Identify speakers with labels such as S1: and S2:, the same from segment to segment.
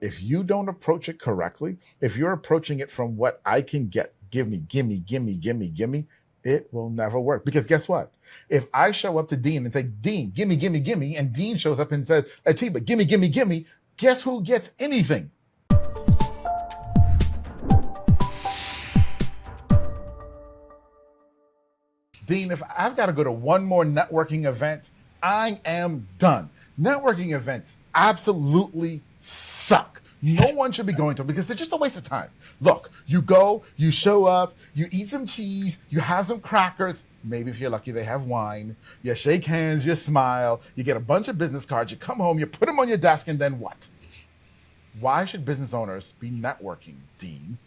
S1: If you don't approach it correctly, if you're approaching it from what I can get, give me, gimme, gimme, gimme, gimme, it will never work. Because guess what? If I show up to Dean and say, Dean, gimme, gimme, gimme, and Dean shows up and says, Atiba, gimme, gimme, gimme, guess who gets anything? Dean, if I've got to go to one more networking event, I am done. Networking events absolutely suck. No one should be going to them because they're just a waste of time. Look, you go, you show up, you eat some cheese, you have some crackers. Maybe if you're lucky, they have wine. You shake hands, you smile, you get a bunch of business cards, you come home, you put them on your desk, and then what? Why should business owners be networking, Dean?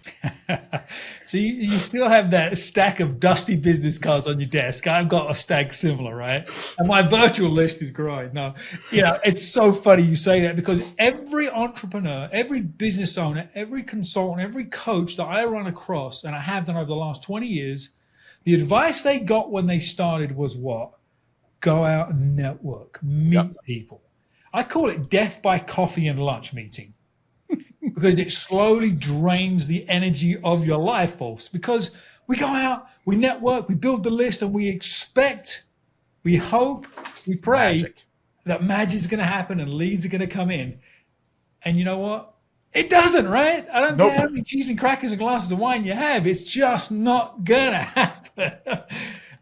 S2: So you still have that stack of dusty business cards on your desk. I've got a stack similar, right? And my virtual list is growing. No, it's so funny you say that because every entrepreneur, every business owner, every consultant, every coach that I run across, and I have done over the last 20 years, the advice they got when they started was what? Go out and network, meet people. I call it death by coffee and lunch meeting. Because it slowly drains the energy of your life, folks. Because we go out, we network, we build the list, and we expect, we hope, we pray that magic's going to happen and leads are going to come in. And you know what? It doesn't, right? I don't care how many cheese and crackers and glasses of wine you have. It's just not going to happen.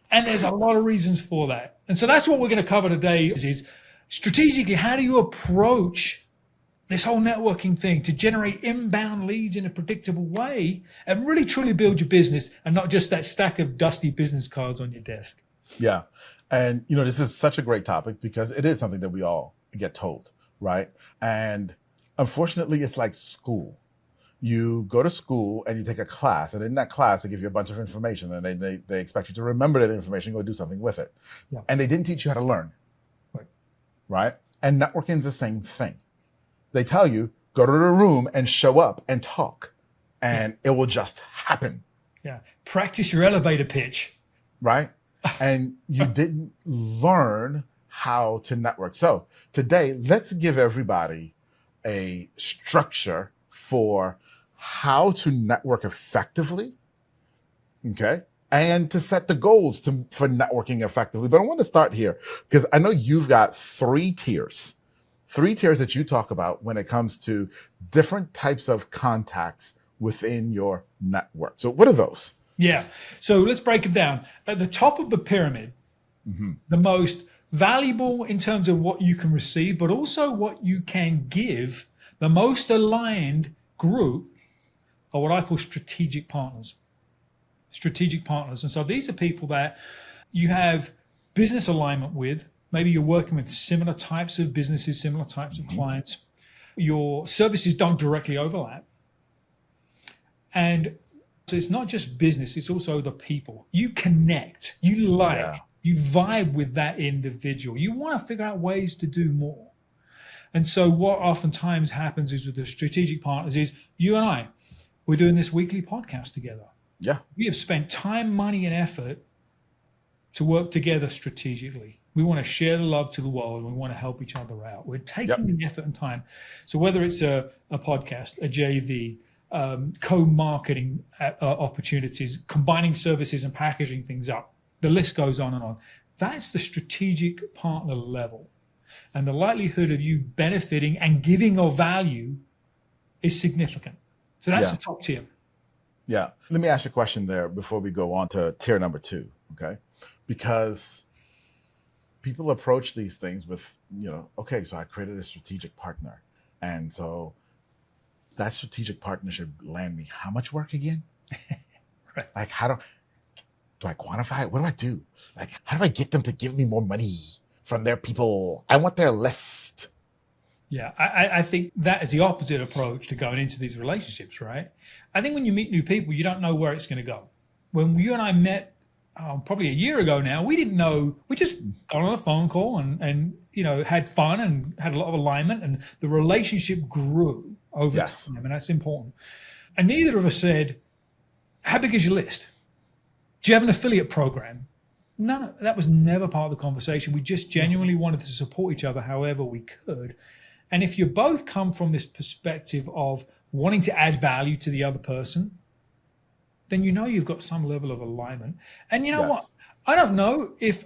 S2: And there's a lot of reasons for that. And so that's what we're going to cover today is strategically, how do you approach this whole networking thing to generate inbound leads in a predictable way and really truly build your business and not just that stack of dusty business cards on your desk.
S1: Yeah. And, this is such a great topic because it is something that we all get told, right? And unfortunately, it's like school. You go to school and you take a class, and in that class, they give you a bunch of information and they expect you to remember that information, go do something with it. Yeah. And they didn't teach you how to learn, right? And networking is the same thing. They tell you, go to the room and show up and talk, and it will just happen.
S2: Yeah. Practice your elevator pitch.
S1: Right? And you didn't learn how to network. So today, let's give everybody a structure for how to network effectively, okay? And to set the goals for networking effectively. But I want to start here because I know you've got three tiers that you talk about when it comes to different types of contacts within your network. So what are those?
S2: Yeah. So let's break them down. At the top of the pyramid, the most valuable in terms of what you can receive, but also what you can give, the most aligned group are what I call strategic partners. Strategic partners. And so these are people that you have business alignment with. Maybe you're working with similar types of businesses, similar types of clients. Your services don't directly overlap. And so it's not just business, it's also the people. You connect, you you vibe with that individual. You want to figure out ways to do more. And so what oftentimes happens is with the strategic partners is you and I, we're doing this weekly podcast together.
S1: Yeah.
S2: We have spent time, money, and effort to work together strategically. We want to share the love to the world. And we want to help each other out. We're taking the effort and time. So whether it's a podcast, a JV, co-marketing opportunities, combining services and packaging things up, the list goes on and on. That's the strategic partner level. And the likelihood of you benefiting and giving of value is significant. So that's the top tier.
S1: Yeah. Let me ask you a question there before we go on to tier number 2, okay? Because people approach these things with, okay, so I created a strategic partner. And so that strategic partner should land me how much work again?
S2: Right.
S1: Like, how do I quantify it? What do I do? Like, how do I get them to give me more money from their people? I want their list.
S2: Yeah, I think that is the opposite approach to going into these relationships, right? I think when you meet new people, you don't know where it's going to go. When you and I met probably a year ago now, we didn't know. We just got on a phone call and had fun and had a lot of alignment, and the relationship grew over time, and that's important. And neither of us said, how big is your list? Do you have an affiliate program? That was never part of the conversation. We just genuinely wanted to support each other however we could. And if you both come from this perspective of wanting to add value to the other person, then you know you've got some level of alignment. And you know what?
S1: Yes.
S2: I don't know if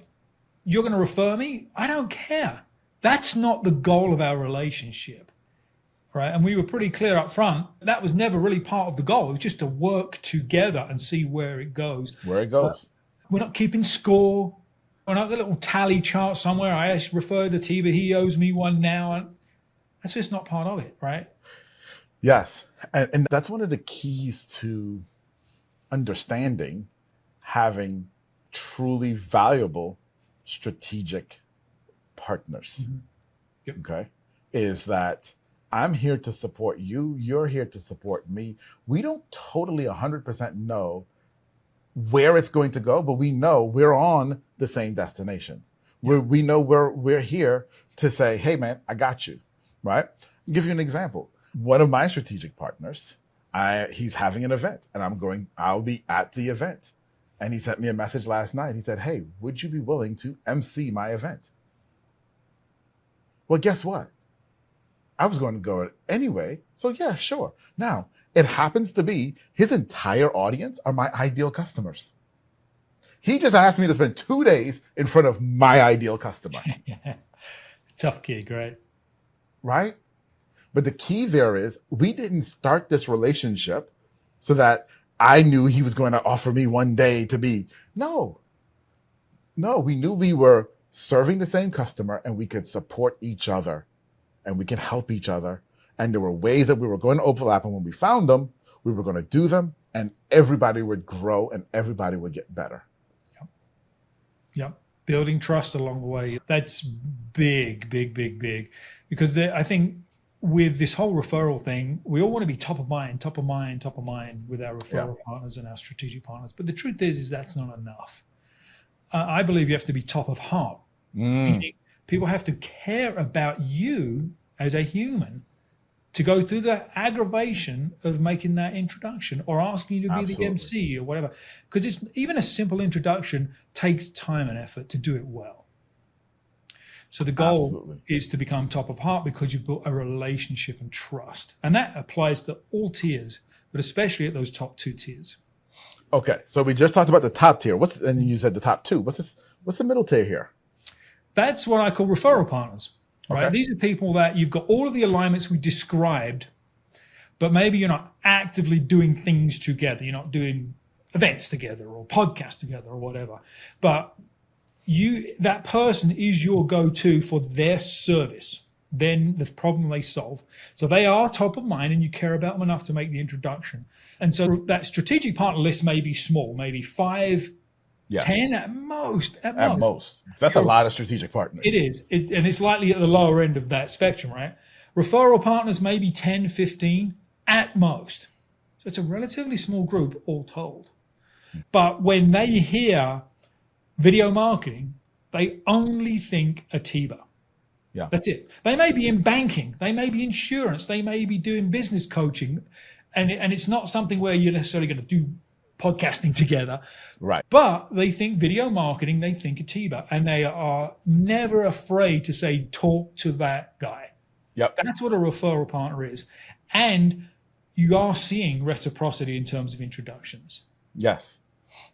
S2: you're going to refer me. I don't care. That's not the goal of our relationship, right? And we were pretty clear up front. That was never really part of the goal. It was just to work together and see where it goes.
S1: Where it
S2: But
S1: goes.
S2: we're not keeping score. We're not got a little tally chart somewhere. I actually referred to Atiba. He owes me one now. And that's just not part of it, right?
S1: Yes. And that's one of the keys to understanding having truly valuable strategic partners.
S2: Yep.
S1: Okay. Is that I'm here to support you. You're here to support me. We don't totally 100% know where it's going to go, but we know we're on the same destination. We know we're here to say, hey man, I got you. Right? I'll give you an example. One of my strategic partners, he's having an event and I'll be at the event. And he sent me a message last night. He said, hey, would you be willing to MC my event? Well, guess what? I was going to go anyway. So yeah, sure. Now, it happens to be his entire audience are my ideal customers. He just asked me to spend 2 days in front of my ideal customer.
S2: Tough gig, right?
S1: Right? But the key there is we didn't start this relationship so that I knew he was going to offer me one day to be. No, we knew we were serving the same customer and we could support each other and we can help each other. And there were ways that we were going to overlap. And when we found them, we were going to do them and everybody would grow and everybody would get better.
S2: Yep. Building trust along the way. That's big, big, big, big. Because I think with this whole referral thing, we all want to be top of mind with our referral partners and our strategic partners. But the truth is that's not enough. I believe you have to be top of heart. Meaning people have to care about you as a human to go through the aggravation of making that introduction or asking you to be the MC or whatever. Because it's even a simple introduction takes time and effort to do it well. So the goal is to become top of heart because you've built a relationship and trust. And that applies to all tiers, but especially at those top 2 tiers.
S1: Okay. So we just talked about the top tier. And you said the top 2. What's the middle tier here?
S2: That's what I call referral partners. Right?
S1: Okay.
S2: These are people that you've got all of the alignments we described, but maybe you're not actively doing things together. You're not doing events together or podcasts together or whatever. But that person is your go-to for their service, then the problem they solve. So they are top of mind and you care about them enough to make the introduction. And so that strategic partner list may be small, maybe 5, 10 at most.
S1: At most. That's a lot of strategic partners.
S2: It is. And it's likely at the lower end of that spectrum, right? Referral partners, maybe 10, 15 at most. So it's a relatively small group all told. But when they hear video marketing, they only think Atiba.
S1: Yeah.
S2: That's it. They may be in banking, they may be insurance, they may be doing business coaching, and it's not something where you're necessarily going to do podcasting together.
S1: Right.
S2: But they think video marketing, they think Atiba, and they are never afraid to say, talk to that guy.
S1: Yep.
S2: That's what a referral partner is. And you are seeing reciprocity in terms of introductions.
S1: Yes.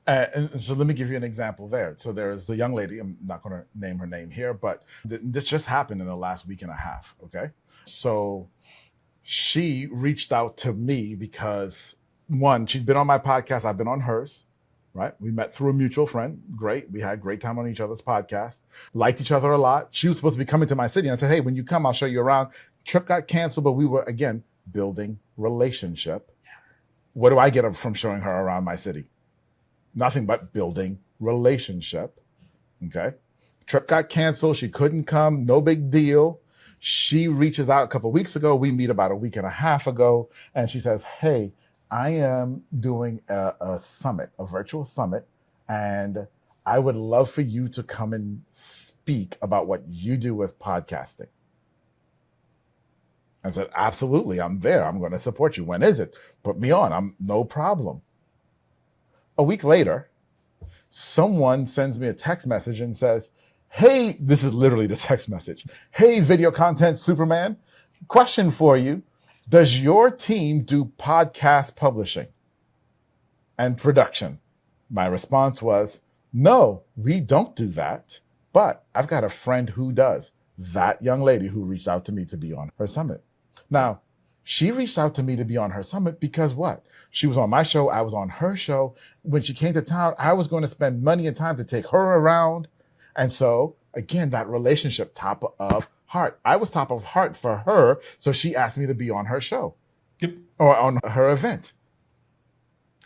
S1: And so let me give you an example there. So there's the young lady, I'm not going to name her name here, but this just happened in the last week and a half. Okay. So she reached out to me because one, she's been on my podcast. I've been on hers, right? We met through a mutual friend. Great. We had great time on each other's podcast, liked each other a lot. She was supposed to be coming to my city. And I said, hey, when you come, I'll show you around. Trip got canceled, but we were, again, building relationship. What do I get from showing her around my city? Nothing but building relationship. Okay. Trip got canceled. She couldn't come. No big deal. She reaches out a couple of weeks ago. We meet about a week and a half ago. And she says, hey, I am doing a summit, a virtual summit. And I would love for you to come and speak about what you do with podcasting. I said, absolutely. I'm there. I'm going to support you. When is it? Put me on. I'm no problem. A week later, someone sends me a text message and says, hey, this is literally the text message. Hey, video content Superman, Question for you. Does your team do podcast publishing and production? My response was, no, we don't do that. But I've got a friend who does. That young lady who reached out to me to be on her summit. Now, she reached out to me to be on her summit because what? She was on my show. I was on her show. When she came to town, I was going to spend money and time to take her around. And so, again, that relationship, top of heart. I was top of heart for her. So she asked me to be on her show.
S2: Yep.
S1: Or on her event.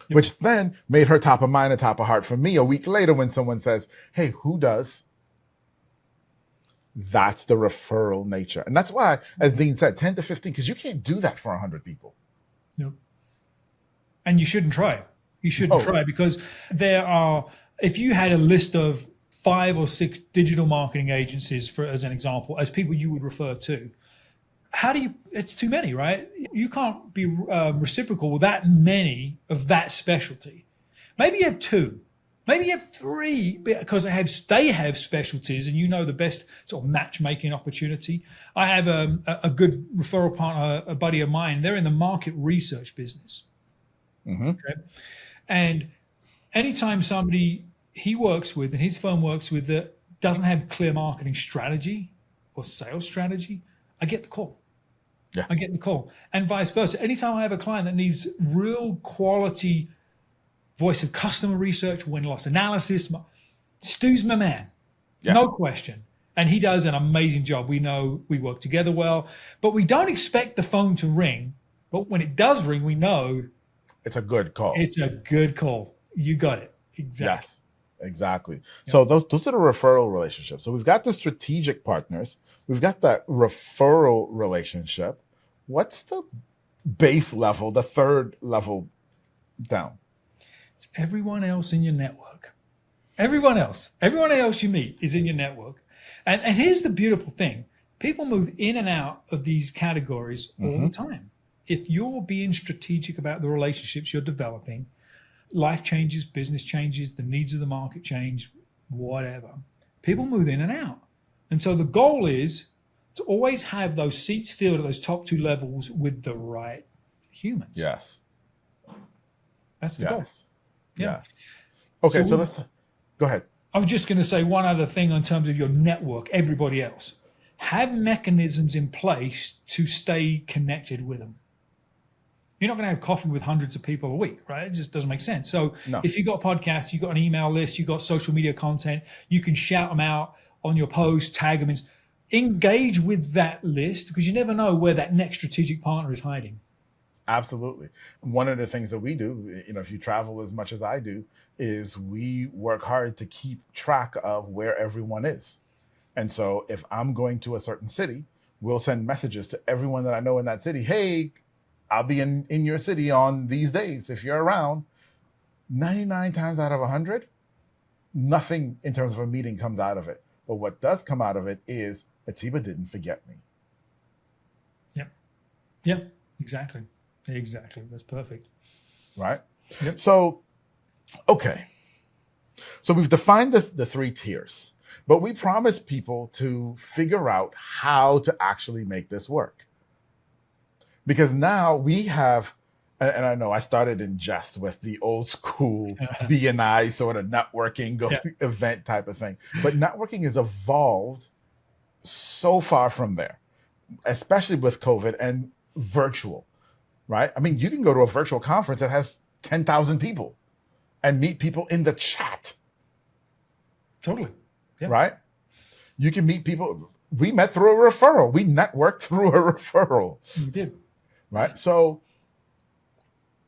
S2: Yep.
S1: Which then made her top of mind and top of heart for me a week later when someone says, hey, who does? That's the referral nature. And that's why, as Dean said, 10 to 15, because you can't do that for 100 people.
S2: No. And you shouldn't try. You shouldn't try, because there are, if you had a list of 5 or 6 digital marketing agencies, for as an example, as people you would refer to, how do you, it's too many, right? You can't be reciprocal with that many of that specialty. Maybe you have 2. Maybe you have 3, because they have specialties, and you know the best sort of matchmaking opportunity. I have a good referral partner, a buddy of mine. They're in the market research business.
S1: Mm-hmm.
S2: Okay? And anytime somebody he works with and his firm works with that doesn't have clear marketing strategy or sales strategy, I get the call.
S1: Yeah.
S2: I get the call. And vice versa. Anytime I have a client that needs real quality voice of customer research, win-loss analysis, Stu's my man.
S1: Yeah.
S2: No question. And he does an amazing job. We know we work together well, but we don't expect the phone to ring. But when it does ring, we know
S1: it's a good call.
S2: It's a good call. You got it. Exactly.
S1: Yes, exactly. Yeah. So those are the referral relationships. So we've got the strategic partners. We've got that referral relationship. What's the base level, the third level down?
S2: It's everyone else in your network. Everyone else you meet is in your network. And here's the beautiful thing. People move in and out of these categories all the time. If you're being strategic about the relationships you're developing, life changes, business changes, the needs of the market change, whatever. People move in and out. And so the goal is to always have those seats filled at those top 2 levels with the right humans.
S1: Yes.
S2: That's the goal.
S1: Yeah. Okay, so let's go ahead.
S2: I was just going to say one other thing in terms of your network, everybody else. Have mechanisms in place to stay connected with them. You're not going to have coffee with hundreds of people a week, right? It just doesn't make sense. So if you've got podcasts, you've got an email list, you've got social media content, you can shout them out on your post, tag them, engage with that list, because you never know where that next strategic partner is hiding.
S1: Absolutely. One of the things that we do, if you travel as much as I do, is we work hard to keep track of where everyone is. And so if I'm going to a certain city, we'll send messages to everyone that I know in that city. Hey, I'll be in your city on these days. If you're around, 99 times out of 100, nothing in terms of a meeting comes out of it. But what does come out of it is Atiba didn't forget me.
S2: Yep. Exactly. That's perfect.
S1: Right?
S2: Yep.
S1: So, okay. So we've defined the 3 tiers, but we promise people to figure out how to actually make this work. Because now we have, and I know I started in jest with the old school B&I sort of networking event type of thing, but networking has evolved so far from there, especially with COVID and virtual. Right? I mean, you can go to a virtual conference that has 10,000 people and meet people in the chat.
S2: Totally. Yeah.
S1: Right? You can meet people. We met through a referral. We networked through a referral.
S2: You did.
S1: Right? So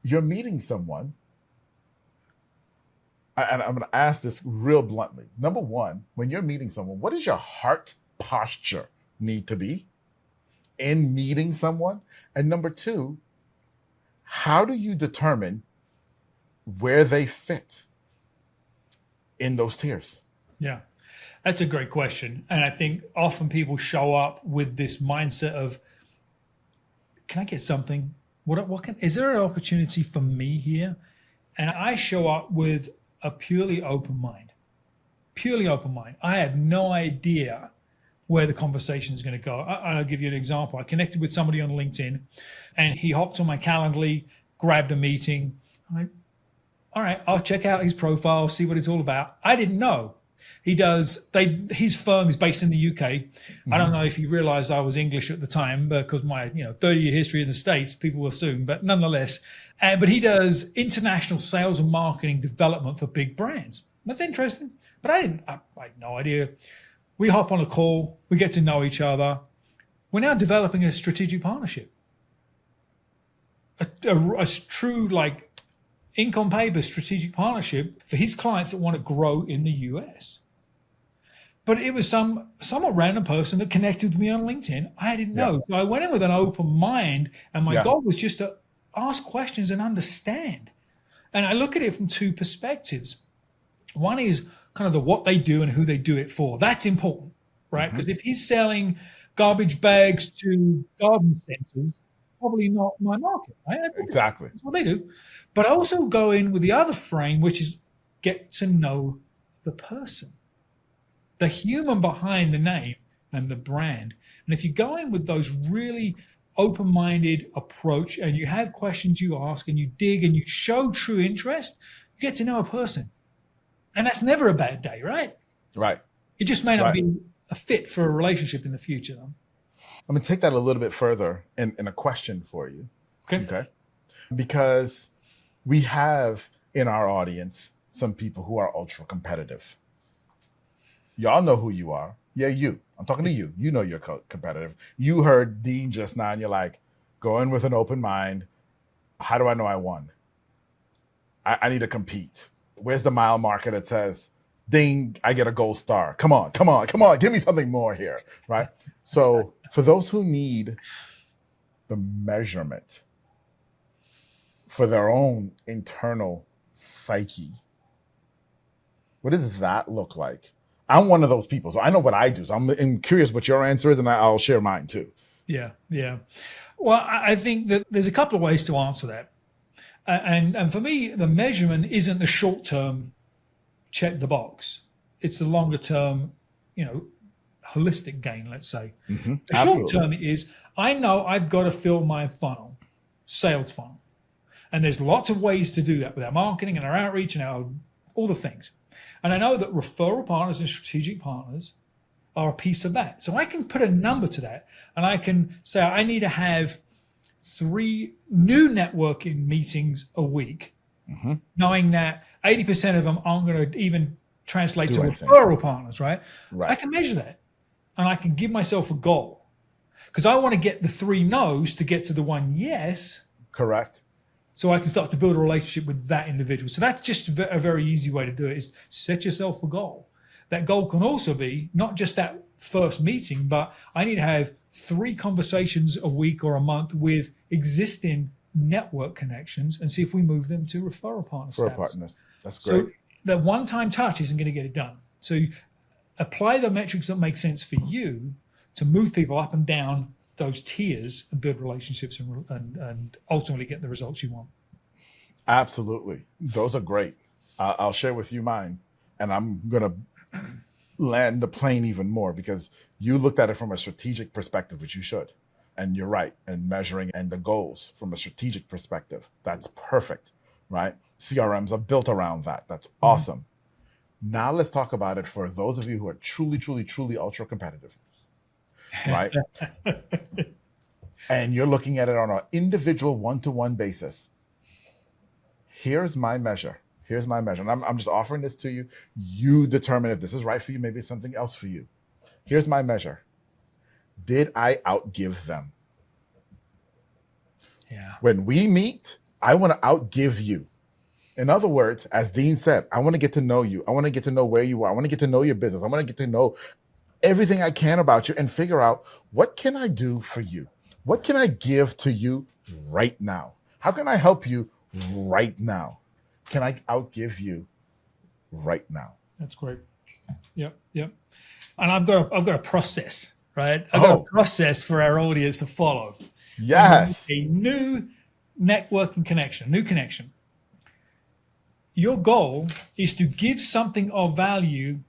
S1: you're meeting someone. And I'm going to ask this real bluntly. Number 1, when you're meeting someone, what does your heart posture need to be in meeting someone? And number 2, how do you determine where they fit in those tiers? Yeah,
S2: that's a great question. And I think often people show up with this mindset of, can I get something? Is there an opportunity for me here? And I show up with a purely open mind. I have no idea where the conversation is going to go. I'll give you an example. I connected with somebody on LinkedIn, and he hopped on my Calendly, grabbed a meeting. I'm like, all right, I'll check out his profile, see what it's all about. I didn't know. His firm is based in the UK. I don't know if he realized I was English at the time because my 30-year history in the States, people will assume, but nonetheless. But he does international sales and marketing development for big brands. That's interesting. But I had no idea. We hop on a call, we get to know each other. We're now developing a strategic partnership. A true income paper strategic partnership for his clients that want to grow in the US. But it was some somewhat random person that connected with me on LinkedIn. I didn't know. So I went in with an open mind, and my goal was just to ask questions and understand. And I look at it from two perspectives. One is kind of what they do and who they do it for. That's important, right? Because if he's selling garbage bags to garden centers, probably not my market, right?
S1: Exactly.
S2: That's what they do. But I also go in with the other frame, which is get to know the person, the human behind the name and the brand. And if you go in with those really open-minded approach and you have questions you ask and you dig and you show true interest, you get to know a person. And that's never a bad day, right?
S1: Right.
S2: It just may not be a fit for a relationship in the future, though.
S1: I'm going to take that a little bit further in a question for you.
S2: Okay.
S1: Because we have in our audience some people who are ultra competitive. Y'all know who you are. Yeah, you. I'm talking to you. You know you're competitive. You heard Dean just now, and you're like, go in with an open mind. How do I know I won? I need to compete. Where's the mile marker that says, Dean, I get a gold star? Come on. Give me something more here, right? So for those who need the measurement for their own internal psyche, what does that look like? I'm one of those people, so I know what I do. So I'm curious what your answer is, and I'll share mine too.
S2: Yeah. Well, I think that there's a couple of ways to answer that. And for me, the measurement isn't the short term check the box. It's the longer term, holistic gain, let's say. The short term is I know I've got to fill my funnel, sales funnel. And there's lots of ways to do that with our marketing and our outreach and all the things. And I know that referral partners and strategic partners are a piece of that. So I can put a number to that and I can say I need to have 3 new networking meetings a week, knowing that 80% of them aren't going to even translate to referral partners, right? I can measure that and I can give myself a goal because I want to get the 3 no's to get to the 1 yes.
S1: Correct.
S2: So I can start to build a relationship with that individual. So that's just a very easy way to do it is set yourself a goal. That goal can also be not just that first meeting, but I need to have 3 conversations a week or a month with existing network connections and see if we move them to referral partners.
S1: That's great.
S2: So that one-time touch isn't going to get it done. So you apply the metrics that make sense for you to move people up and down those tiers and build relationships and ultimately get the results you want.
S1: Absolutely. Those are great. I'll share with you mine. And I'm going to land the plane even more because you looked at it from a strategic perspective, which you should. And you're right. And measuring and the goals from a strategic perspective. That's perfect, right? CRMs are built around that. That's awesome. Now let's talk about it for those of you who are truly, truly, truly ultra competitive. Right? And you're looking at it on an individual one-to-one basis. Here's my measure. And I'm just offering this to you. You determine if this is right for you. Maybe it's something else for you. Here's my measure. Did I outgive them?
S2: Yeah.
S1: When we meet, I want to outgive you. In other words, as Dean said, I want to get to know you. I want to get to know where you are. I want to get to know your business. I want to get to know everything I can about you and figure out what can I do for you? What can I give to you right now? How can I help you right now? Can I outgive you right now?
S2: That's great. Yep. And I've got a process, right? I've got a process for our audience to follow.
S1: Yes.
S2: A new networking connection, new connection. Your goal is to give something of value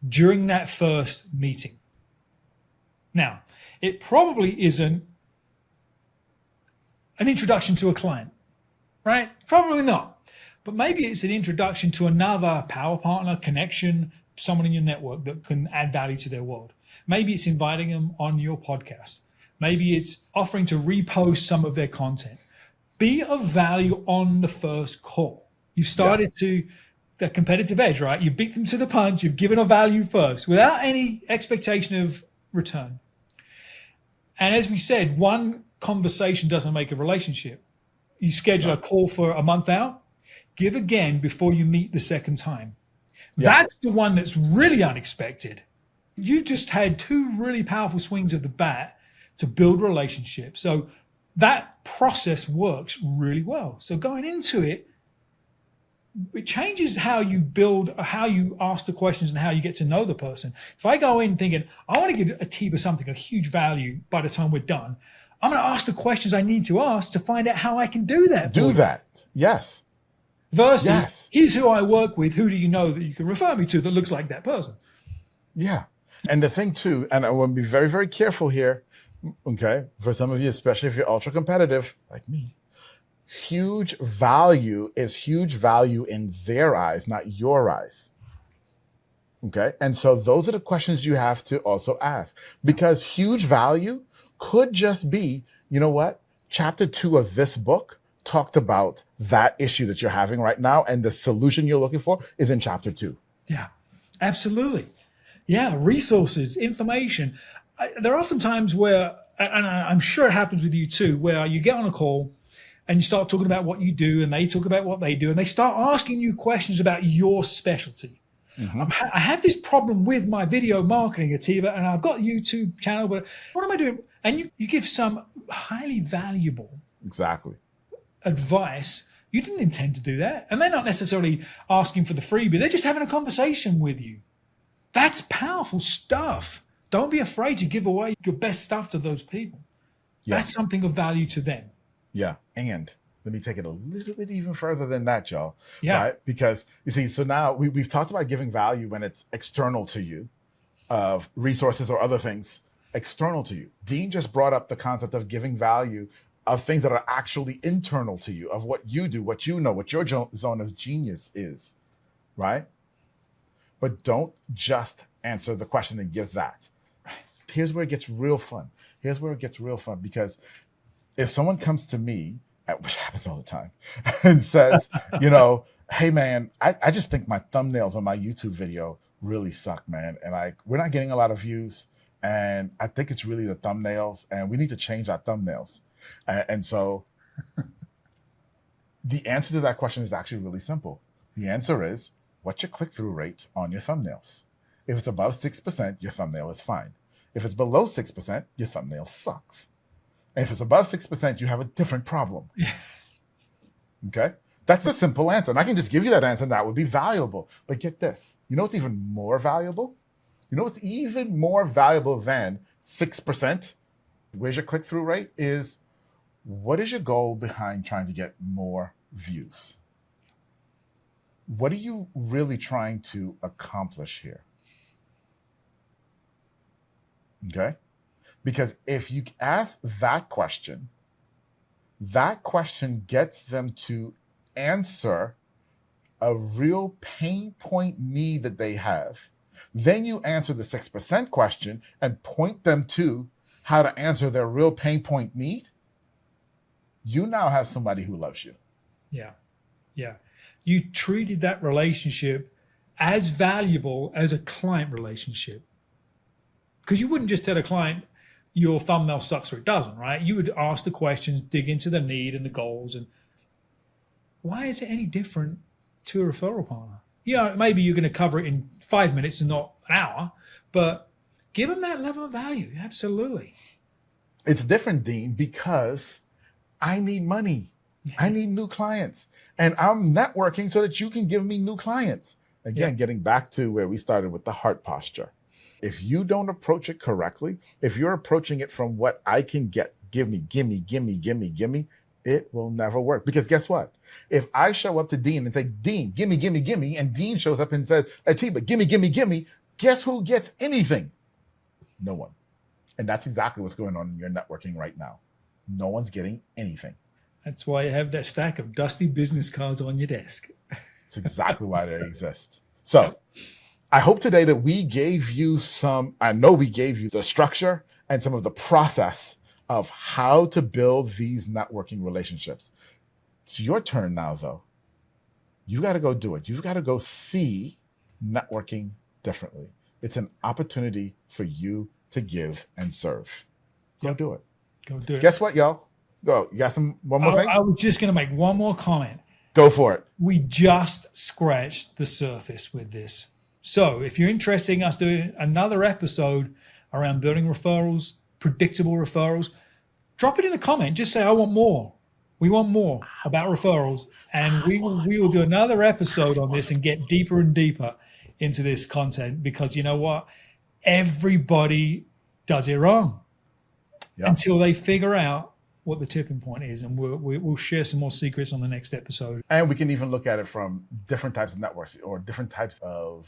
S2: during that first meeting. Now, it probably isn't an introduction to a client, right? Probably not. But maybe it's an introduction to another power partner, connection, someone in your network that can add value to their world. Maybe it's inviting them on your podcast. Maybe it's offering to repost some of their content. Be of value on the first call. You've started to the competitive edge, right? You beat them to the punch. You've given a value first without any expectation of return. And as we said, one conversation doesn't make a relationship. You schedule a call for a month out, give again before you meet the second time. That's the one that's really unexpected. You just had two really powerful swings of the bat to build relationships. So that process works really well. So going into it, it changes how you build, how you ask the questions and how you get to know the person. If I go in thinking, I want to give Atiba something of huge value by the time we're done, I'm going to ask the questions I need to ask to find out how I can do that.
S1: Do that. Yes.
S2: Versus, here's who I work with. Who do you know that you can refer me to that looks like that person?
S1: Yeah. And the thing too, and I want to be very, very careful here, okay, for some of you, especially if you're ultra competitive like me, huge value is huge value in their eyes, not your eyes. Okay. And so those are the questions you have to also ask, because huge value could just be, you know what? Chapter 2 of this book talked about that issue that you're having right now, and the solution you're looking for is in chapter 2.
S2: Yeah, absolutely. Yeah, resources, information. There are often times where, and I'm sure it happens with you too, where you get on a call and you start talking about what you do and they talk about what they do and they start asking you questions about your specialty. I have this problem with my video marketing, Atiba, and I've got a YouTube channel, but what am I doing? And you give some highly valuable advice. You didn't intend to do that. And they're not necessarily asking for the freebie. They're just having a conversation with you. That's powerful stuff. Don't be afraid to give away your best stuff to those people. That's something of value to them.
S1: Yeah. And let me take it a little bit even further than that, y'all.
S2: Yeah.
S1: Right? Because you see, so now we've talked about giving value when it's external to you, of resources or other things external to you. Dean just brought up the concept of giving value of things that are actually internal to you, of what you do, what you know, what your zone of genius is, right? But don't just answer the question and give that. Here's where it gets real fun. Because if someone comes to me, which happens all the time, and says, you know, hey man, I just think my thumbnails on my YouTube video really suck, man. And like, we're not getting a lot of views. And I think it's really the thumbnails, and we need to change our thumbnails. And so the answer to that question is actually really simple. The answer is, what's your click-through rate on your thumbnails? If it's above 6%, your thumbnail is fine. If it's below 6%, your thumbnail sucks. And if it's above 6%, you have a different problem. Okay? That's the simple answer. And I can just give you that answer, and that would be valuable. But get this. You know what's even more valuable? You know what's even more valuable than 6%? Where's your click-through rate? Is what is your goal behind trying to get more views? What are you really trying to accomplish here? Okay? Because if you ask that question gets them to answer a real pain point need that they have. Then you answer the 6% question and point them to how to answer their real pain point need. You now have somebody who loves you.
S2: Yeah. Yeah. You treated that relationship as valuable as a client relationship. Because you wouldn't just tell a client your thumbnail sucks or it doesn't, right? You would ask the questions, dig into the need and the goals. And why is it any different to a referral partner? Yeah, maybe you're going to cover it in 5 minutes and not an hour, but give them that level of value. Absolutely.
S1: It's different, Dean, because I need money. I need new clients. And I'm networking so that you can give me new clients. Again, getting back to where we started with the heart posture. If you don't approach it correctly, if you're approaching it from what I can get, gimme, it will never work. Because guess what? If I show up to Dean and say, Dean, gimme, and Dean shows up and says, Atiba, gimme, guess who gets anything? No one. And that's exactly what's going on in your networking right now. No one's getting anything.
S2: That's why you have that stack of dusty business cards on your desk.
S1: It's exactly why they exist. So
S2: Yep.
S1: I hope today that we gave you I know we gave you the structure and some of the process of how to build these networking relationships. It's your turn now, though. You got to go do it. You've got to go see networking differently. It's an opportunity for you to give and serve. Go do it.
S2: Go do it.
S1: Guess what, y'all? Go. You got one more thing?
S2: I was just going to make one more comment.
S1: Go for it.
S2: We just scratched the surface with this. So if you're interested in us doing another episode around building referrals, predictable referrals, drop it in the comment. Just say, I want more. We want more about referrals. And we will do another episode on this and get deeper and deeper into this content, because you know what? Everybody does it wrong until they figure out what the tipping point is. And we'll share some more secrets on the next episode.
S1: And we can even look at it from different types of networks or different types of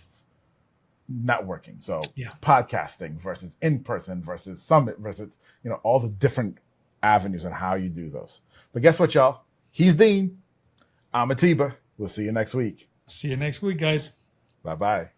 S1: networking. So podcasting versus in-person versus summit versus, all the different avenues and how you do those. But guess what, y'all? He's Dean. I'm Atiba. We'll see you next week.
S2: See you next week, guys.
S1: Bye-bye.